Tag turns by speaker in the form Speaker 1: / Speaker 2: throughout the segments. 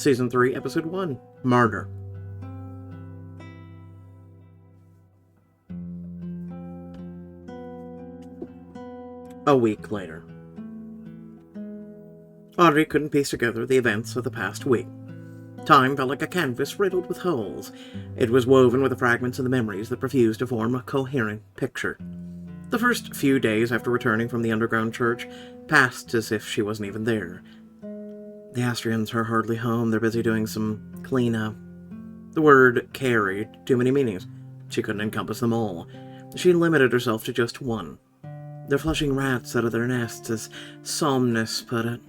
Speaker 1: Season 3, Episode 1, Martyr. A week later. Audrey couldn't piece together the events of the past week. Time felt like a canvas riddled with holes. It was woven with the fragments of the memories that refused to form a coherent picture. The first few days after returning from the underground church passed as if she wasn't even there. The Astreans are hardly home. They're busy doing some cleanup. The word carried too many meanings. She couldn't encompass them all. She limited herself to just one. They're flushing rats out of their nests, as Somnus put it.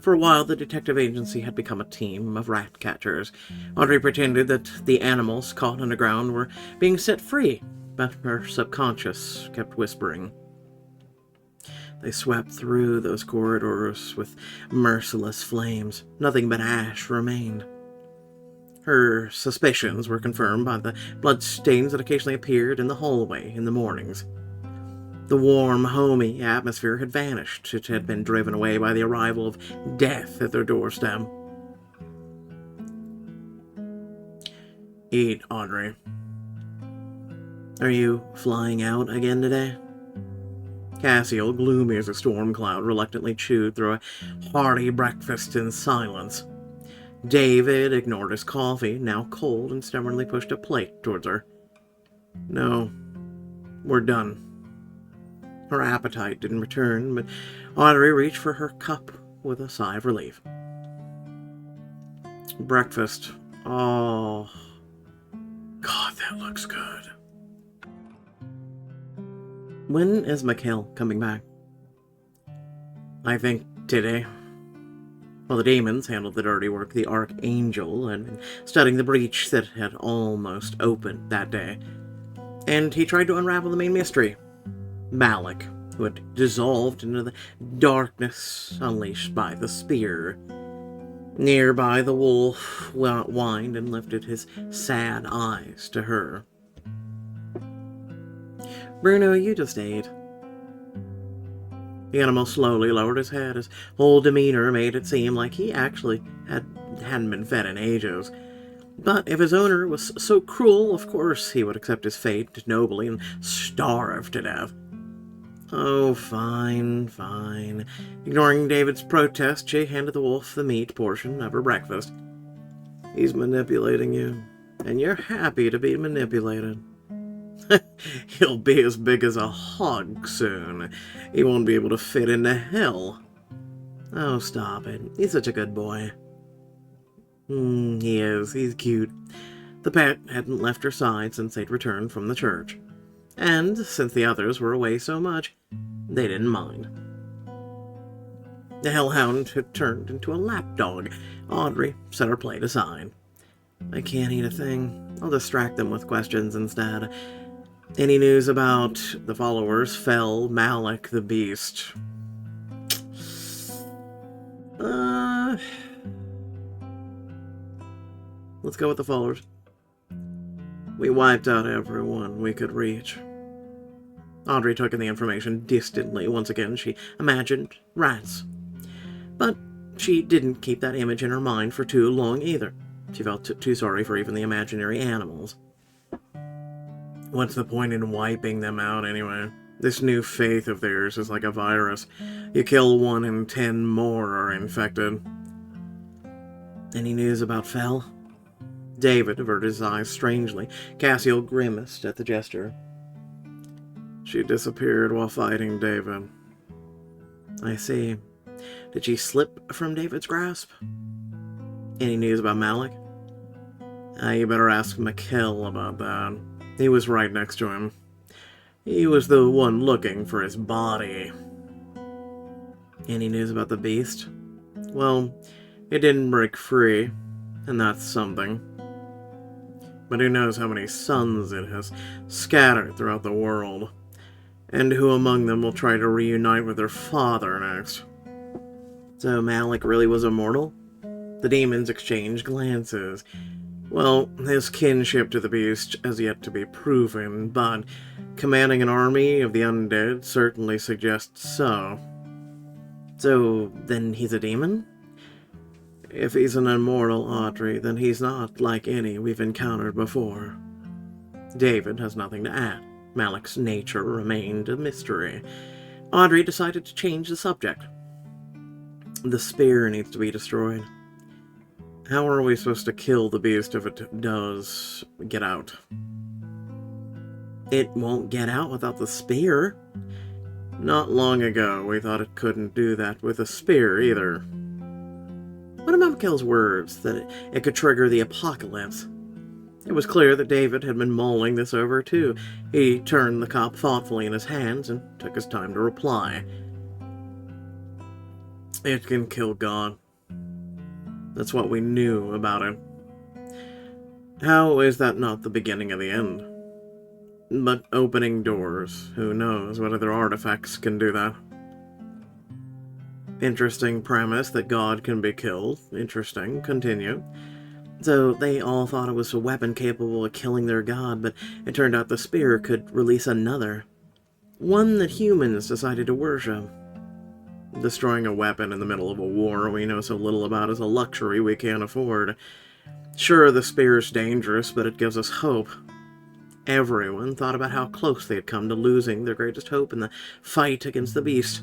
Speaker 1: For a while, the detective agency had become a team of rat catchers. Audrey pretended that the animals caught underground were being set free, but her subconscious kept whispering. They swept through those corridors with merciless flames. Nothing but ash remained. Her suspicions were confirmed by the blood stains that occasionally appeared in the hallway in the mornings. The warm, homey atmosphere had vanished. It had been driven away by the arrival of death at their doorstep. Eat, Audrey. Are you flying out again today? Cassiel, gloomy as a storm cloud, reluctantly chewed through a hearty breakfast in silence. David ignored his coffee, now cold, and stubbornly pushed a plate towards her. No, we're done. Her appetite didn't return, but Audrey reached for her cup with a sigh of relief. Breakfast. Oh, God, that looks good. When is Mikhail coming back? I think today. While the demons handled the dirty work, the Archangel had been studying the breach that had almost opened that day. And he tried to unravel the main mystery. Malik, who had dissolved into the darkness unleashed by the spear. Nearby, the wolf whined and lifted his sad eyes to her. Bruno, you just ate. The animal slowly lowered his head. His whole demeanor made it seem like he actually hadn't been fed in ages. But if his owner was so cruel, of course he would accept his fate nobly and starve to death. Oh, fine, fine. Ignoring David's protest, she handed the wolf the meat portion of her breakfast. He's manipulating you, and you're happy to be manipulated. He'll be as big as a hog soon. He won't be able to fit into hell. Oh, stop it. He's such a good boy. He is. He's cute. The pet hadn't left her side since they'd returned from the church. And since the others were away so much, they didn't mind. The hellhound had turned into a lapdog. Audrey set her plate aside. I can't eat a thing. I'll distract them with questions instead. Any news about the followers? Fell, Malik, the beast? Let's go with the followers. We wiped out everyone we could reach. Audrey took in the information distantly. Once again, she imagined rats. But she didn't keep that image in her mind for too long either. She felt too sorry for even the imaginary animals. What's the point in wiping them out anyway? This new faith of theirs is like a virus. You kill 1 and 10 more are infected. Any news about Fell? David averted his eyes strangely. Cassiel grimaced at the gesture. She disappeared while fighting David. I see. Did she slip from David's grasp? Any news about Malik? You better ask Mikhail about that. He was right next to him. He was the one looking for his body. Any news about the beast? Well, it didn't break free, and that's something. But who knows how many sons it has scattered throughout the world, and who among them will try to reunite with their father next. So Malik really was immortal? The demons exchanged glances. Well, his kinship to the beast has yet to be proven, but commanding an army of the undead certainly suggests so. So, then he's a demon? If he's an immortal, Audrey, then he's not like any we've encountered before. David has nothing to add. Malik's nature remained a mystery. Audrey decided to change the subject. The spear needs to be destroyed. How are we supposed to kill the beast if it does get out? It won't get out without the spear. Not long ago, we thought it couldn't do that with a spear either. What about Mikhail's words that it could trigger the apocalypse? It was clear that David had been mulling this over too. He turned the cup thoughtfully in his hands and took his time to reply. It can kill God. That's what we knew about it. How is that not the beginning of the end? But opening doors, who knows what other artifacts can do that? Interesting premise that God can be killed. Interesting. Continue. So they all thought it was a weapon capable of killing their god, but it turned out the spear could release another. One that humans decided to worship. Destroying a weapon in the middle of a war we know so little about is a luxury we can't afford. Sure, the spear's dangerous, but it gives us hope. Everyone thought about how close they had come to losing their greatest hope in the fight against the beast.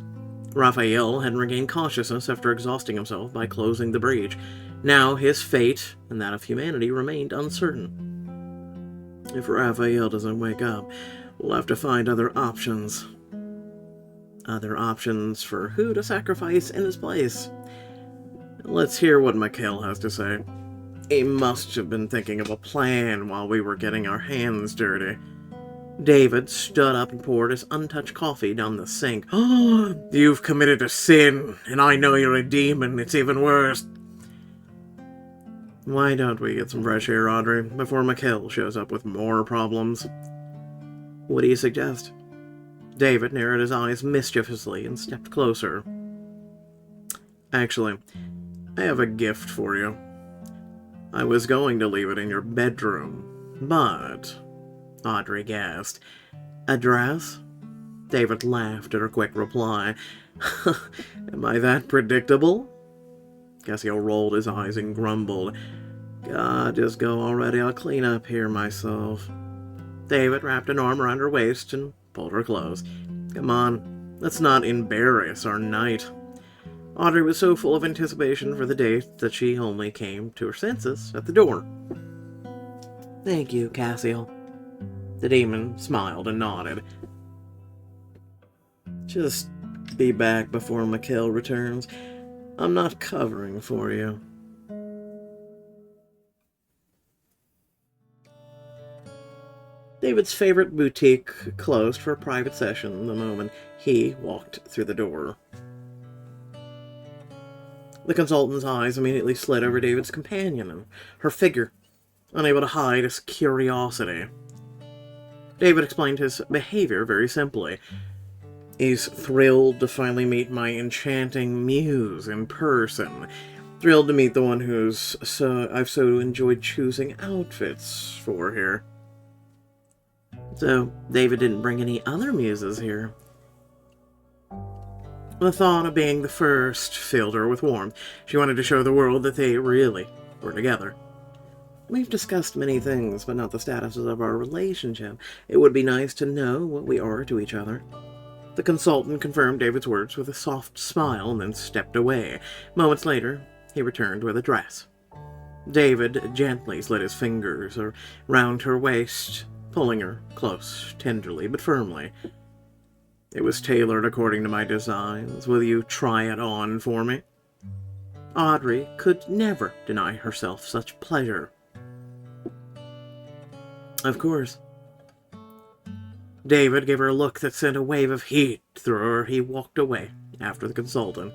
Speaker 1: Raphael had regained consciousness after exhausting himself by closing the breach. Now his fate, and that of humanity, remained uncertain. If Raphael doesn't wake up, we'll have to find other options. Other options for who to sacrifice in his place. Let's hear what Mikhail has to say. He must have been thinking of a plan while we were getting our hands dirty. David stood up and poured his untouched coffee down the sink. Oh, you've committed a sin, and I know you're a demon. It's even worse. Why don't we get some fresh air, Audrey, before Mikhail shows up with more problems? What do you suggest? David narrowed his eyes mischievously and stepped closer. Actually, I have a gift for you. I was going to leave it in your bedroom, but... Audrey gasped. A dress? David laughed at her quick reply. Am I that predictable? Cassio rolled his eyes and grumbled. God, just go already. I'll clean up here myself. David wrapped an arm around her waist and pulled her close. Come on, let's not embarrass our night. Audrey was so full of anticipation for the date that she only came to her senses at the door. Thank you, Cassio. The demon smiled and nodded. Just be back before Mikhail returns. I'm not covering for you. David's favorite boutique closed for a private session the moment he walked through the door. The consultant's eyes immediately slid over David's companion and her figure, unable to hide his curiosity. David explained his behavior very simply. He's thrilled to finally meet my enchanting muse in person. Thrilled to meet the one I've so enjoyed choosing outfits for here. So, David didn't bring any other muses here. The thought of being the first filled her with warmth. She wanted to show the world that they really were together. We've discussed many things, but not the status of our relationship. It would be nice to know what we are to each other. The consultant confirmed David's words with a soft smile and then stepped away. Moments later, he returned with a dress. David gently slid his fingers around her waist, pulling her close, tenderly but firmly. It was tailored according to my designs. Will you try it on for me? Audrey could never deny herself such pleasure. Of course. David gave her a look that sent a wave of heat through her. He walked away after the consultant.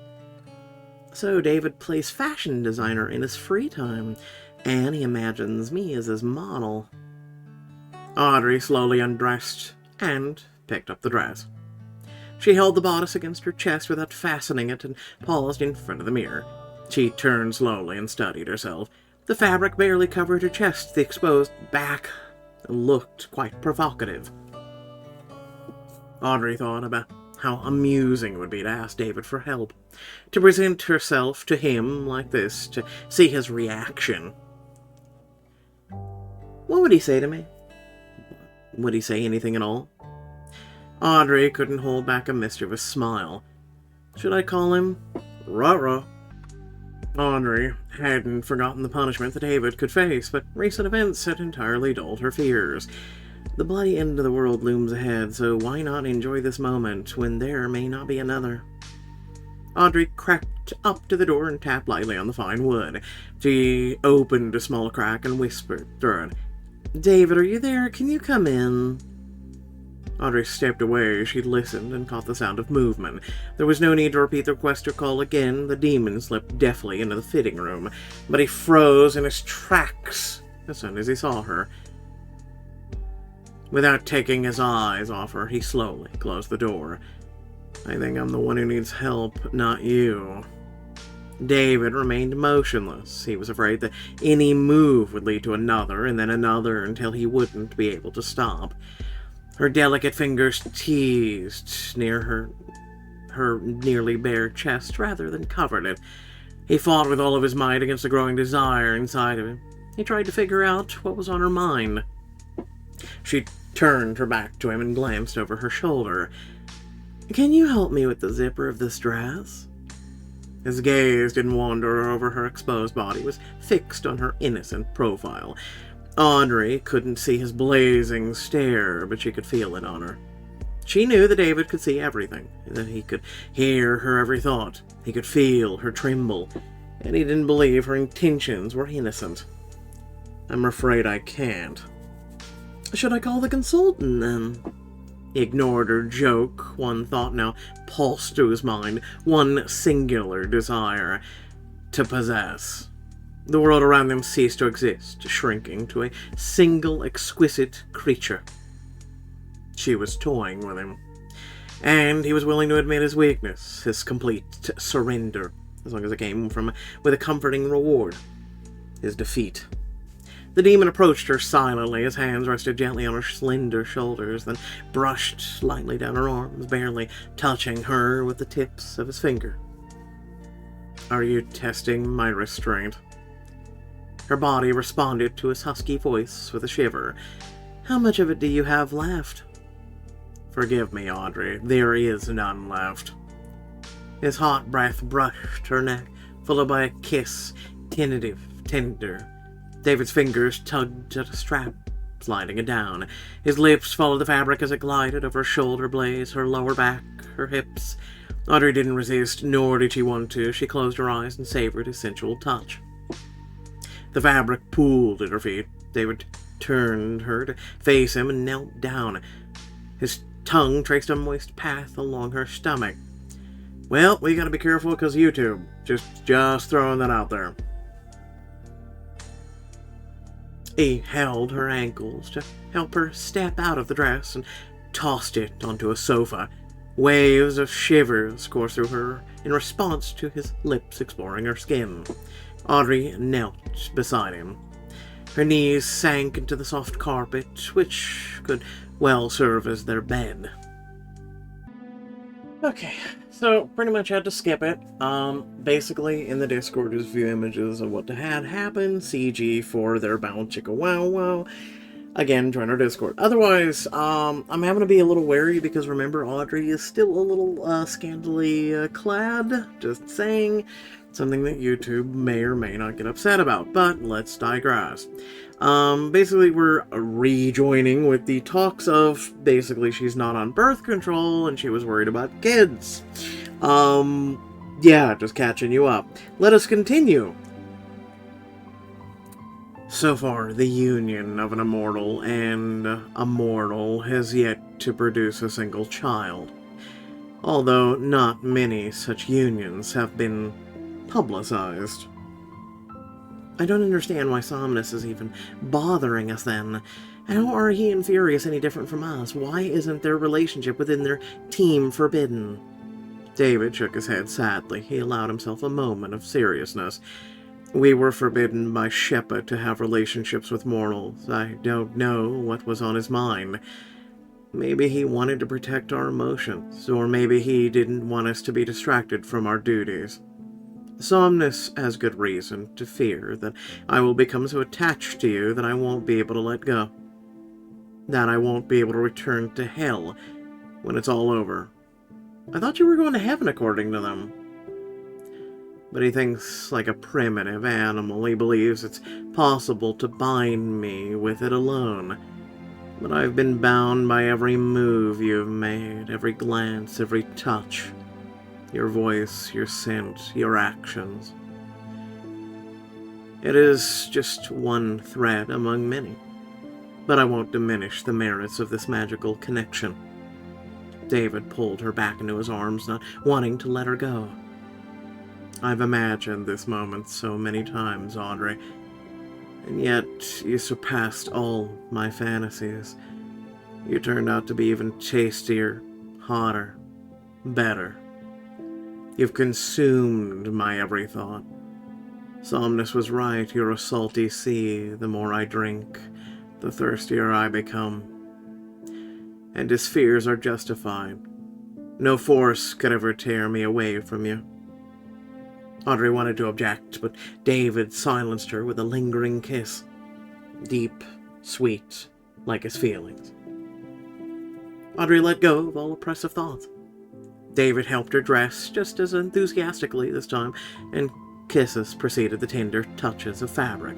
Speaker 1: So David plays fashion designer in his free time, and he imagines me as his model. Audrey slowly undressed and picked up the dress. She held the bodice against her chest without fastening it and paused in front of the mirror. She turned slowly and studied herself. The fabric barely covered her chest. The exposed back looked quite provocative. Audrey thought about How amusing it would be to ask David for help, to present herself to him like this, to see his reaction. What would he say to me? Would he say anything at all? Audrey couldn't hold back a mischievous smile. Should I call him Ruh-roh? Audrey hadn't forgotten the punishment that David could face, but recent events had entirely dulled her fears. The bloody end of the world looms ahead, so why not enjoy this moment when there may not be another? Audrey crept up to the door and tapped lightly on the fine wood. She opened a small crack and whispered through it, David, are you there? Can you come in? Audrey stepped away. She listened and caught the sound of movement. There was no need to repeat the request or call again. The demon slipped deftly into the fitting room, but he froze in his tracks as soon as he saw her. Without taking his eyes off her, he slowly closed the door. I think I'm the one who needs help, not you. David remained motionless. He was afraid that any move would lead to another, and then another, until he wouldn't be able to stop. Her delicate fingers teased near her nearly bare chest rather than covered it. He fought with all of his might against the growing desire inside of him. He tried to figure out what was on her mind. She turned her back to him and glanced over her shoulder. Can you help me with the zipper of this dress? His gaze didn't wander over her exposed body. It was fixed on her innocent profile. Audrey couldn't see his blazing stare, but she could feel it on her. She knew that David could see everything, that he could hear her every thought. He could feel her tremble, and he didn't believe her intentions were innocent. I'm afraid I can't. Should I call the consultant, then? He ignored her joke. One thought now pulsed through his mind, one singular desire: to possess. The world around them ceased to exist, shrinking to a single exquisite creature. She was toying with him, and he was willing to admit his weakness, his complete surrender, as long as it came with a comforting reward: his defeat. The demon approached her silently. His hands rested gently on her slender shoulders, then brushed lightly down her arms, barely touching her with the tips of his finger. Are you testing my restraint? Her body responded to his husky voice with a shiver. How much of it do you have left? Forgive me, Audrey. There is none left. His hot breath brushed her neck, followed by a kiss, tentative, tender. David's fingers tugged at a strap, sliding it down. His lips followed the fabric as it glided over her shoulder blades, her lower back, her hips. Audrey didn't resist, nor did she want to. She closed her eyes and savored his sensual touch. The fabric pooled at her feet. David turned her to face him and knelt down. His tongue traced a moist path along her stomach. Well, we gotta be careful because YouTube. Just throwing that out there. He held her ankles to help her step out of the dress and tossed it onto a sofa. Waves of shivers coursed through her in response to his lips exploring her skin. Audrey knelt beside him. Her knees sank into the soft carpet, which could well serve as their bed. Okay, so pretty much had to skip it. Basically, in the Discord, there's a few images of what had happened, CG for their bound chicka wow wow. Again, join our Discord. Otherwise, I'm having to be a little wary because remember, Audrey is still a little scantily clad. Just saying. Something that YouTube may or may not get upset about, but let's digress. Basically, we're rejoining with the talks of, basically, she's not on birth control and she was worried about kids. Yeah, just catching you up. Let us continue. So far, the union of an immortal and a mortal has yet to produce a single child. Although not many such unions have been publicized. I don't understand why Somnus is even bothering us then. How are he and Furious any different from us? Why isn't their relationship within their team forbidden? David shook his head sadly. He allowed himself a moment of seriousness. We were forbidden by Sheppa to have relationships with mortals. I don't know what was on his mind. Maybe he wanted to protect our emotions, or maybe he didn't want us to be distracted from our duties. Somnus has good reason to fear that I will become so attached to you that I won't be able to let go. That I won't be able to return to hell when it's all over. I thought you were going to heaven according to them. But he thinks like a primitive animal. He believes it's possible to bind me with it alone. But I've been bound by every move you've made, every glance, every touch. Your voice, your scent, your actions. It is just one thread among many. But I won't diminish the merits of this magical connection. David pulled her back into his arms, not wanting to let her go. I've imagined this moment so many times, Audrey, and yet you surpassed all my fantasies. You turned out to be even tastier, hotter, better. You've consumed my every thought. Somnus was right, you're a salty sea. The more I drink, the thirstier I become. And his fears are justified. No force could ever tear me away from you. Audrey wanted to object, but David silenced her with a lingering kiss. Deep, sweet, like his feelings. Audrey let go of all oppressive thoughts. David helped her dress just as enthusiastically this time, and kisses preceded the tender touches of fabric.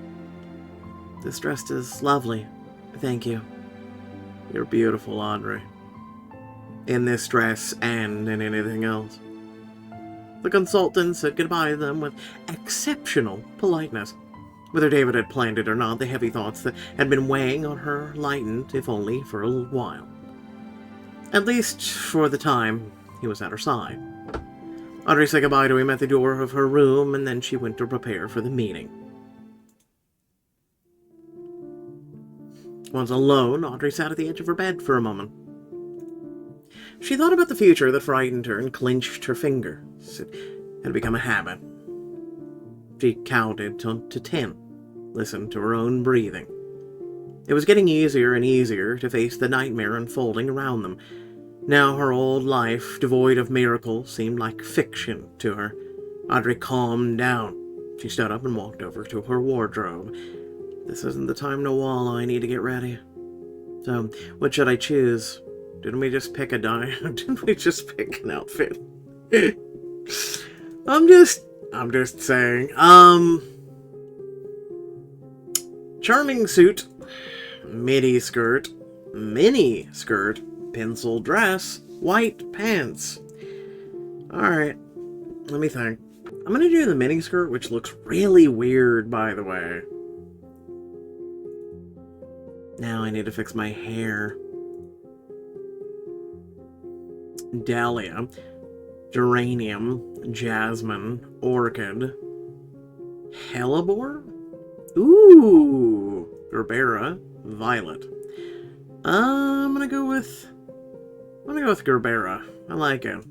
Speaker 1: This dress is lovely. Thank you. You're beautiful, Audrey. In this dress and in anything else. The consultant said goodbye to them with exceptional politeness. Whether David had planned it or not, the heavy thoughts that had been weighing on her lightened, if only for a little while. At least for the time he was at her side. Audrey said goodbye to him at the door of her room, and then she went to prepare for the meeting. Once alone, Audrey sat at the edge of her bed for a moment. She thought about the future that frightened her and clenched her fingers. It had become a habit. She counted to 10, listened to her own breathing. It was getting easier and easier to face the nightmare unfolding around them. Now her old life, devoid of miracles, seemed like fiction to her. Audrey calmed down. She stood up and walked over to her wardrobe. This isn't the time to wallow. I need to get ready. So, what should I choose? Didn't we just pick a Didn't we just pick an outfit? I'm just saying. Charming suit, mini skirt, pencil dress, white pants. Alright, let me think. I'm gonna do the mini skirt, which looks really weird, by the way. Now I need to fix my hair. Dahlia, geranium, jasmine, orchid, hellebore? Ooh, gerbera, violet. I'm gonna go with gerbera. I like it.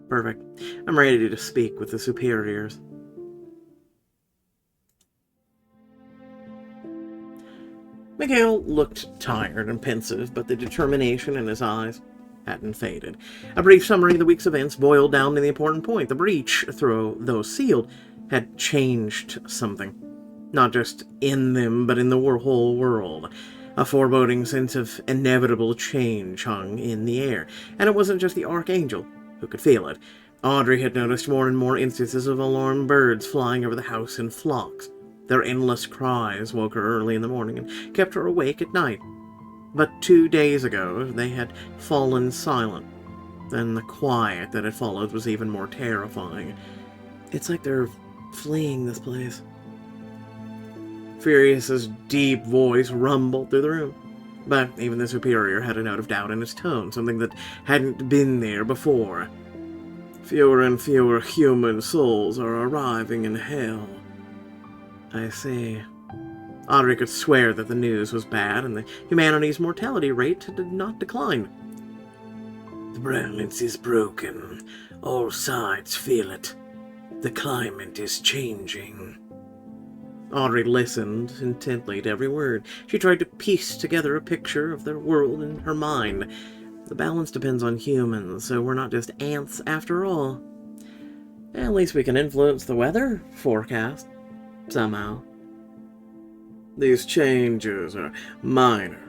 Speaker 1: Perfect. I'm ready to speak with the superiors. Mikhail looked tired and pensive, but the determination in his eyes hadn't faded. A brief summary of the week's events boiled down to the important point. The breach, though sealed, had changed something. Not just in them, but in the whole world. A foreboding sense of inevitable change hung in the air. And it wasn't just the Archangel who could feel it. Audrey had noticed more and more instances of alarmed birds flying over the house in flocks. Their endless cries woke her early in the morning and kept her awake at night. But 2 days ago, they had fallen silent. Then the quiet that had followed was even more terrifying. It's like they're fleeing this place. Furious's deep voice rumbled through the room. But even the superior had a note of doubt in his tone, something that hadn't been there before. Fewer and fewer human souls are arriving in hell. I see. Audrey could swear that the news was bad, and the humanity's mortality rate did not decline. The balance is broken. All sides feel it. The climate is changing. Audrey listened intently to every word. She tried to piece together a picture of their world in her mind. The balance depends on humans, so we're not just ants after all. At least we can influence the weather forecast, somehow. These changes are minor.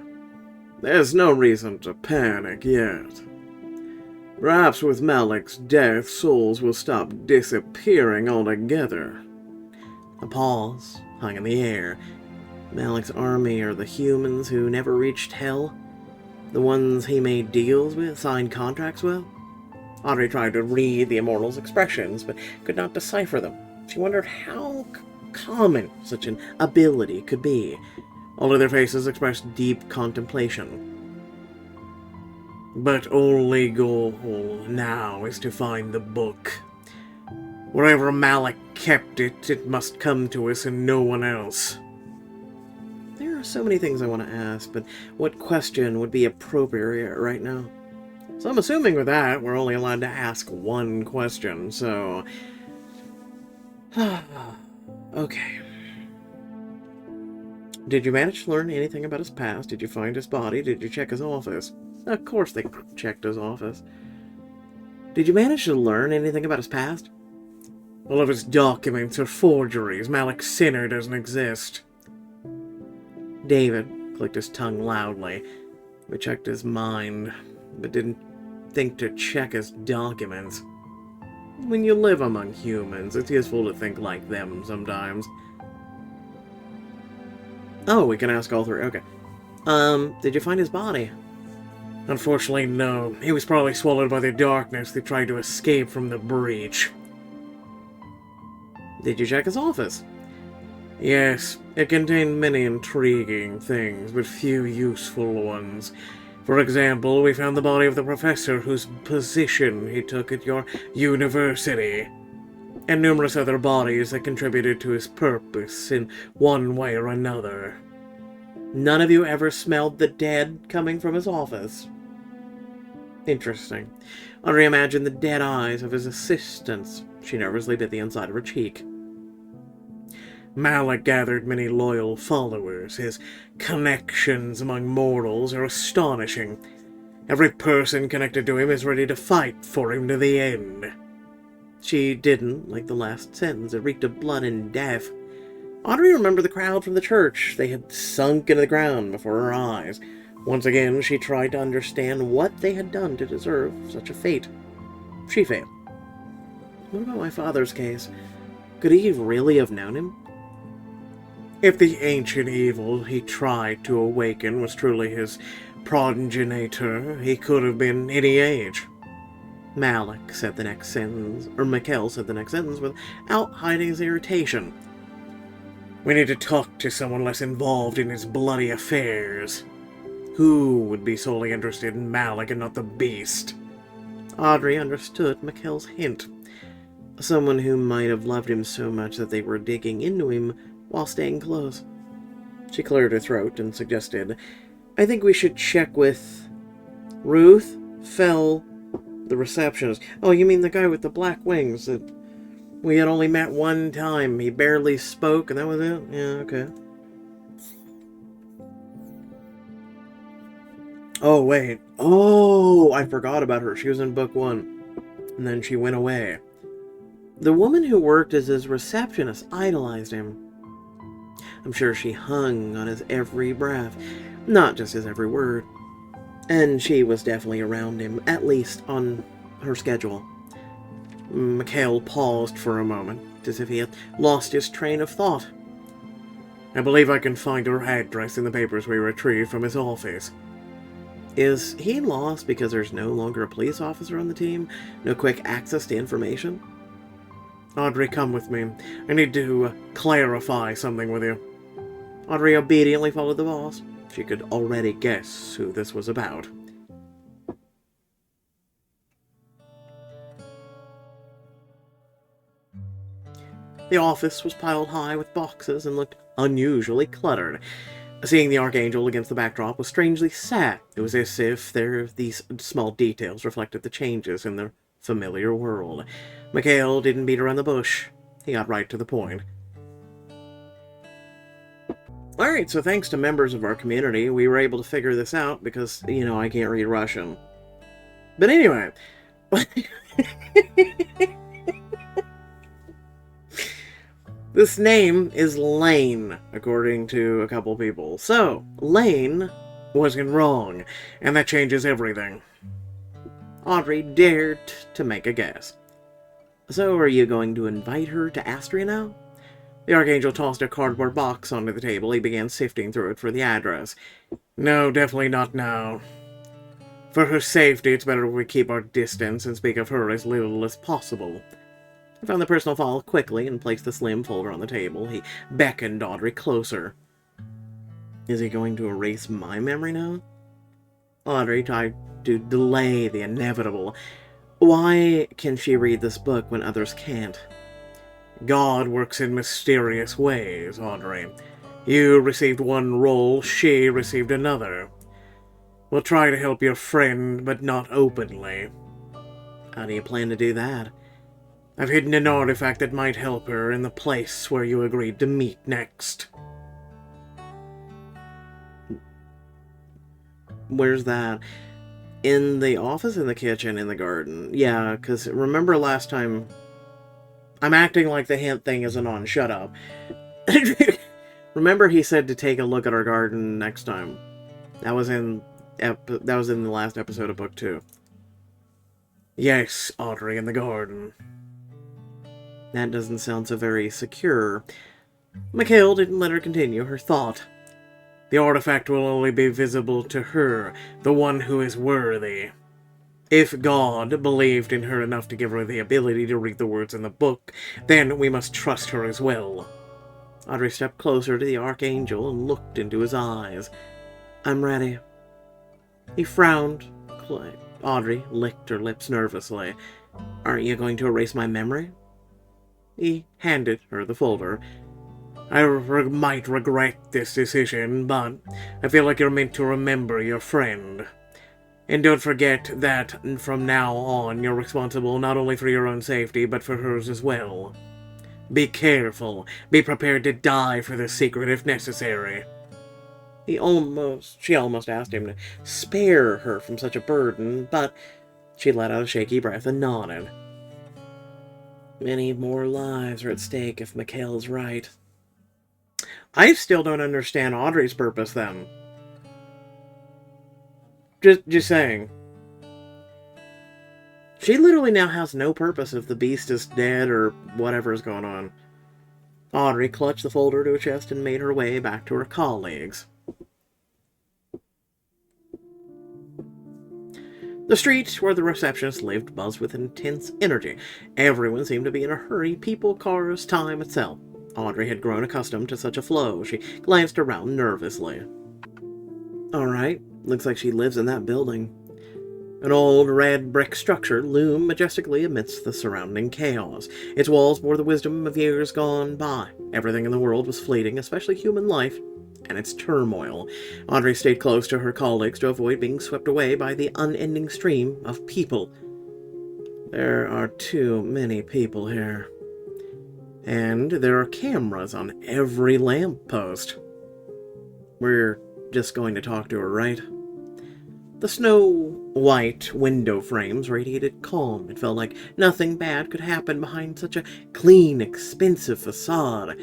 Speaker 1: There's no reason to panic yet. Perhaps with Malik's death, souls will stop disappearing altogether. A pause hung in the air. Malik's army are the humans who never reached hell? The ones he made deals with, signed contracts with? Audrey tried to read the immortal's expressions, but could not decipher them. She wondered how common such an ability could be. All of their faces expressed deep contemplation. But only goal now is to find the book. Wherever Malik kept it, it must come to us and no one else. There are so many things I want to ask, but what question would be appropriate right now? So I'm assuming with that, we're only allowed to ask one question, so... Okay. Did you manage to learn anything about his past? Did you find his body? Did you check his office? Of course they checked his office. Did you manage to learn anything about his past? All of his documents are forgeries. Malik Sinner doesn't exist. David clicked his tongue loudly. We checked his mind, but didn't think to check his documents. When you live among humans, it's useful to think like them sometimes. Oh, we can ask all three. Okay. Did you find his body? Unfortunately, no. He was probably swallowed by the darkness that tried to escape from the breach. Did you check his office? Yes, it contained many intriguing things, but few useful ones. For example, we found the body of the professor whose position he took at your university, and numerous other bodies that contributed to his purpose in one way or another. None of you ever smelled the dead coming from his office? Interesting. Audrey imagined the dead eyes of his assistants. She nervously bit the inside of her cheek. Malik gathered many loyal followers. His connections among mortals are astonishing. Every person connected to him is ready to fight for him to the end. She didn't like the last sentence. It reeked of blood and death. Audrey remembered the crowd from the church. They had sunk into the ground before her eyes. Once again, she tried to understand what they had done to deserve such a fate. She failed. What about my father's case? Could he really have known him? If the ancient evil he tried to awaken was truly his progenitor, he could have been any age. Malik said the next sentence, or Mikhail said the next sentence without hiding his irritation. We need to talk to someone less involved in his bloody affairs. Who would be solely interested in Malik and not the beast? Audrey understood Mikhail's hint. Someone who might have loved him so much that they were digging into him while staying close. She cleared her throat and suggested, I think we should check with Ruth Fell, the receptionist. Oh, you mean the guy with the black wings that we had only met one time. He barely spoke and that was it? Yeah, okay. Oh, wait. Oh, I forgot about her. She was in book 1. And then she went away. The woman who worked as his receptionist idolized him. I'm sure she hung on his every breath, not just his every word. And she was definitely around him, at least on her schedule. Mikhail paused for a moment, as if he had lost his train of thought. I believe I can find her address in the papers we retrieved from his office. Is he lost because there's no longer a police officer on the team? No quick access to information? Audrey, come with me. I need to clarify something with you. Audrey obediently followed the boss. She could already guess who this was about. The office was piled high with boxes and looked unusually cluttered. Seeing the Archangel against the backdrop was strangely sad. It was as if these small details reflected the changes in their familiar world. Mikhail didn't beat around the bush. He got right to the point. Alright, so thanks to members of our community, we were able to figure this out because, I can't read Russian. But anyway... This name is Lane, according to a couple people. So, Lane wasn't wrong, and that changes everything. Audrey dared to make a guess. So, are you going to invite her to Astrea now? The Archangel tossed a cardboard box onto the table. He began sifting through it for the address. No, definitely not now. For her safety, it's better if we keep our distance and speak of her as little as possible. He found the personal file quickly and placed the slim folder on the table. He beckoned Audrey closer. Is he going to erase my memory now? Audrey tried to delay the inevitable. Why can she read this book when others can't? God works in mysterious ways, Audrey. You received one role, she received another. We'll try to help your friend, but not openly. How do you plan to do that? I've hidden an artifact that might help her in the place where you agreed to meet next. Where's that? In the office, in the kitchen, in the garden? Yeah, because remember last time... I'm acting like the hint thing isn't on. Shut up. Remember he said to take a look at our garden next time. That was in the last episode of Book 2. Yes, Audrey, in the garden. That doesn't sound so very secure. Mikhail didn't let her continue her thought. The artifact will only be visible to her, the one who is worthy. If God believed in her enough to give her the ability to read the words in the book, then we must trust her as well. Audrey stepped closer to the Archangel and looked into his eyes. I'm ready. He frowned. Audrey licked her lips nervously. Aren't you going to erase my memory? He handed her the folder. I might regret this decision, but I feel like you're meant to remember your friend. And don't forget that from now on you're responsible not only for your own safety, but for hers as well. Be careful. Be prepared to die for the secret if necessary. She almost asked him to spare her from such a burden, but she let out a shaky breath and nodded. Many more lives are at stake if Mikhail's right. I still don't understand Audrey's purpose, then. Just saying. She literally now has no purpose if the beast is dead or whatever is going on. Audrey clutched the folder to her chest and made her way back to her colleagues. The street where the receptionist lived buzzed with intense energy. Everyone seemed to be in a hurry. People, cars, time itself. Audrey had grown accustomed to such a flow. She glanced around nervously. Alright, looks like she lives in that building. An old red brick structure loomed majestically amidst the surrounding chaos. Its walls bore the wisdom of years gone by. Everything in the world was fleeting, especially human life and its turmoil. Audrey stayed close to her colleagues to avoid being swept away by the unending stream of people. There are too many people here. And there are cameras on every lamppost. We're just going to talk to her, right? The snow-white window frames radiated calm. It felt like nothing bad could happen behind such a clean, expensive facade.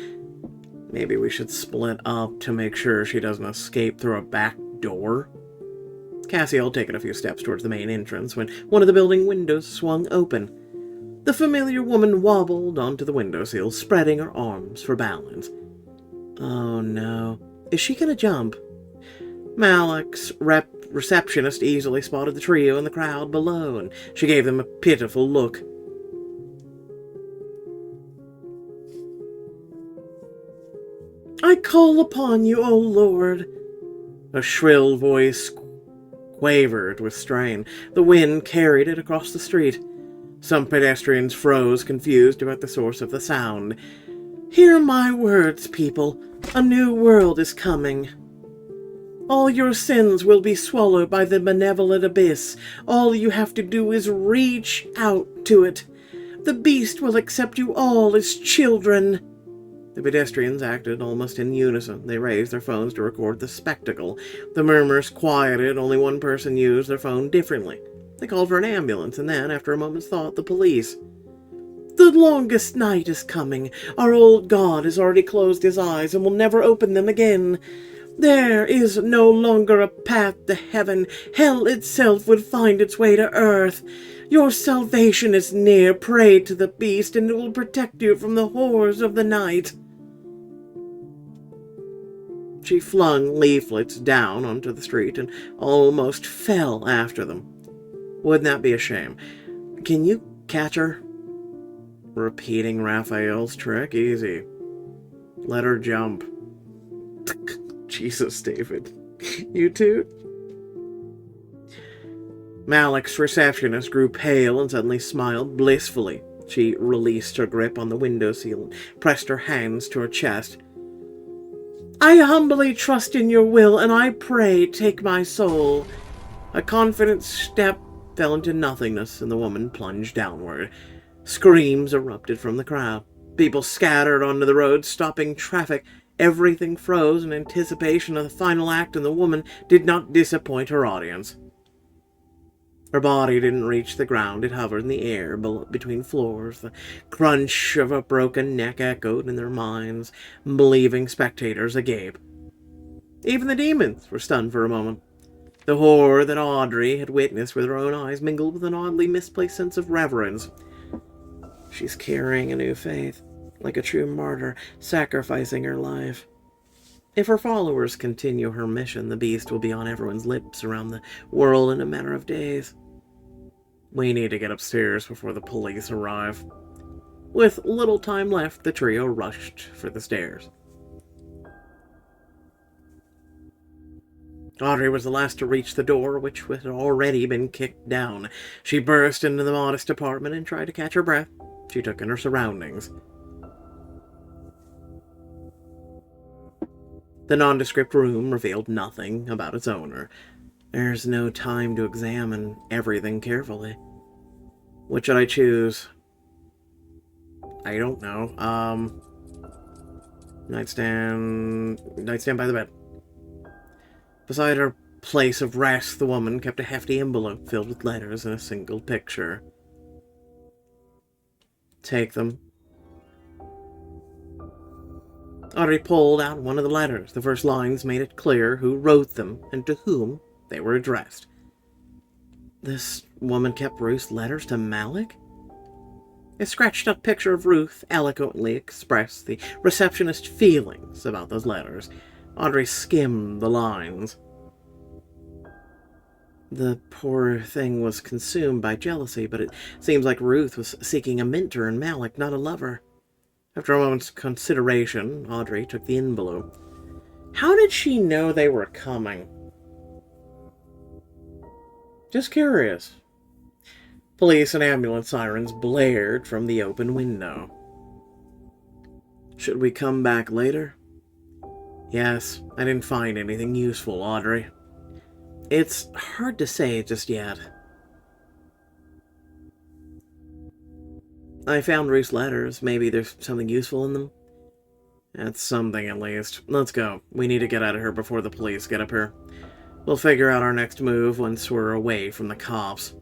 Speaker 1: Maybe we should split up to make sure she doesn't escape through a back door. Cassio had taken a few steps towards the main entrance when one of the building windows swung open. The familiar woman wobbled onto the windowsill, spreading her arms for balance. Oh no. Is she gonna jump? Malik's receptionist easily spotted the trio in the crowd below, and she gave them a pitiful look. I call upon you, O Lord. A shrill voice quavered with strain. The wind carried it across the street. Some pedestrians froze, confused about the source of the sound. Hear my words, people. A new world is coming. All your sins will be swallowed by the benevolent abyss. All you have to do is reach out to it. The beast will accept you all as children." The pedestrians acted almost in unison. They raised their phones to record the spectacle. The murmurs quieted. Only one person used their phone differently. They called for an ambulance, and then, after a moment's thought, the police. "The longest night is coming. Our old god has already closed his eyes and will never open them again. There is no longer a path to heaven. Hell itself would find its way to earth. Your salvation is near. Pray to the beast, and it will protect you from the horrors of the night." She flung leaflets down onto the street and almost fell after them. Wouldn't that be a shame? Can you catch her? Repeating Raphael's trick? Easy. Let her jump. Jesus, David. You too? Malik's receptionist grew pale and suddenly smiled blissfully. She released her grip on the windowsill and pressed her hands to her chest. "I humbly trust in your will, and I pray take my soul." A confident step fell into nothingness, and the woman plunged downward. Screams erupted from the crowd. People scattered onto the road, stopping traffic. Everything froze in anticipation of the final act, and the woman did not disappoint her audience. Her body didn't reach the ground. It hovered in the air between floors. The crunch of a broken neck echoed in their minds, leaving spectators agape. Even the demons were stunned for a moment. The horror that Audrey had witnessed with her own eyes mingled with an oddly misplaced sense of reverence. She's carrying a new faith, like a true martyr, sacrificing her life. If her followers continue her mission, the beast will be on everyone's lips around the world in a matter of days. We need to get upstairs before the police arrive. With little time left, the trio rushed for the stairs. Audrey was the last to reach the door, which had already been kicked down. She burst into the modest apartment and tried to catch her breath. She took in her surroundings. The nondescript room revealed nothing about its owner. There's no time to examine everything carefully. What should I choose? I don't know. Nightstand by the bed. Beside her place of rest, the woman kept a hefty envelope filled with letters and a single picture. Take them. Audrey pulled out one of the letters. The first lines made it clear who wrote them and to whom they were addressed. This woman kept Ruth's letters to Malik? A scratched-up picture of Ruth eloquently expressed the receptionist's feelings about those letters. Audrey skimmed the lines. The poor thing was consumed by jealousy, but it seems like Ruth was seeking a mentor in Malik, not a lover. After a moment's consideration, Audrey took the envelope. How did she know they were coming? Just curious. Police and ambulance sirens blared from the open window. Should we come back later? Yes, I didn't find anything useful, Audrey. It's hard to say just yet. I found Ruth's letters. Maybe there's something useful in them. That's something, at least. Let's go. We need to get out of here before the police get up here. We'll figure out our next move once we're away from the cops.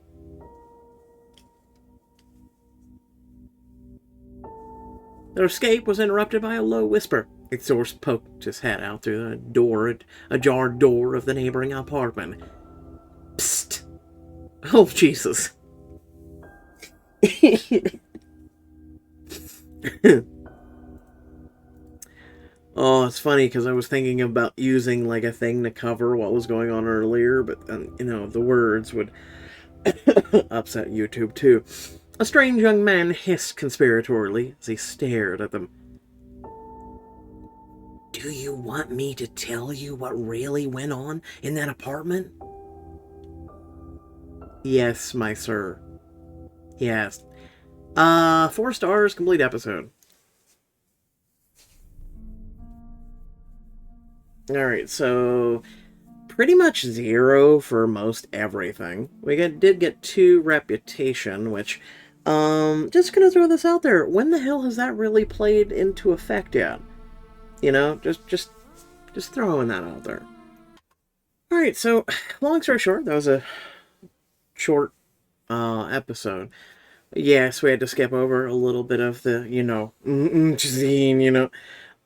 Speaker 1: Their escape was interrupted by a low whisper. Exorcist poked his head out through the door, ajar door of the neighboring apartment. Psst! Oh, Jesus. Oh, it's funny because I was thinking about using like a thing to cover what was going on earlier, but the words would upset YouTube too. A strange young man hissed conspiratorially as he stared at them. Do you want me to tell you what really went on in that apartment? Yes, my sir. Yes. 4 stars, complete episode. Alright, so pretty much 0 for most everything. Did get 2 reputation, which, just gonna throw this out there. When the hell has that really played into effect yet? You know, just throwing that out there. Alright, so, long story short, that was a short, episode. Yes, we had to skip over a little bit of the, scene,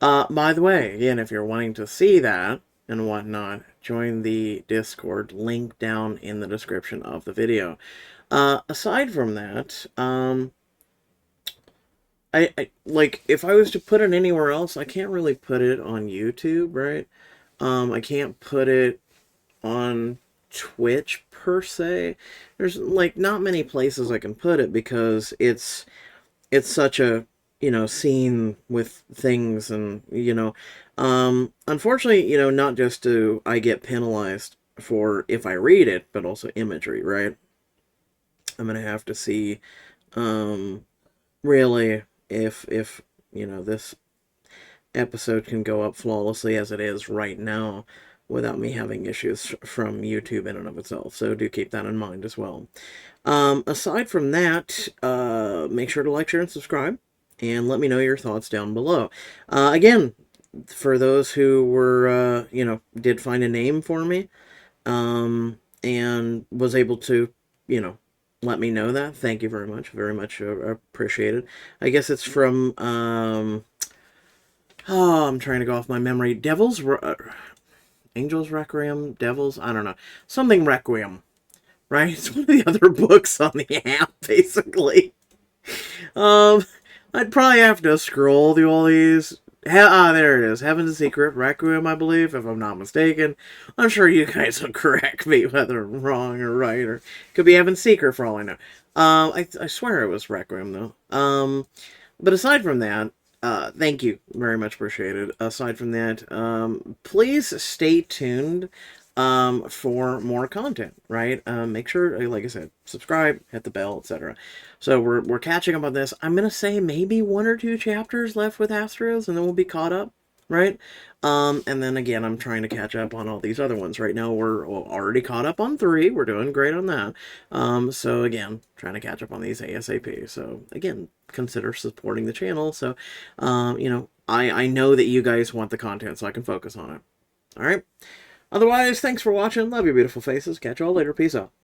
Speaker 1: by the way, again, if you're wanting to see that and whatnot, join the Discord, link down in the description of the video. Aside from that, like, if I was to put it anywhere else, I can't really put it on YouTube, right? I can't put it on Twitch, per se. There's, like, not many places I can put it because it's such a, scene with things and, unfortunately, not just do I get penalized for if I read it, but also imagery, right? I'm gonna have to see, really, if, this episode can go up flawlessly as it is right now without me having issues from YouTube in and of itself. So do keep that in mind as well. Aside from that, make sure to like, share, and subscribe, and let me know your thoughts down below. Again, for those who were, did find a name for me, and was able to, let me know that, thank you very much appreciated. I guess it's from, I'm trying to go off my memory. Angel's Requiem, Devil's, I don't know. Something Requiem, right? It's one of the other books on the app, basically. I'd probably have to scroll through all these. There it is. Heaven's Secret, Requiem, I believe, if I'm not mistaken. I'm sure you guys will correct me whether I'm wrong or right, or could be Heaven's Secret for all I know. I swear it was Requiem, though. But aside from that, thank you. Very much appreciated. Aside from that, please stay tuned for more content, right? Make sure, like I said, subscribe, hit the bell, etc. So we're catching up on this. I'm going to say maybe 1 or 2 chapters left with Astrea's, and then we'll be caught up, right? And then again, I'm trying to catch up on all these other ones. Right now, we're already caught up on 3. We're doing great on that. So again, trying to catch up on these ASAP. So again, consider supporting the channel. So, I know that you guys want the content, so I can focus on it. All right? Otherwise, thanks for watching. Love your beautiful faces. Catch y'all later. Peace out.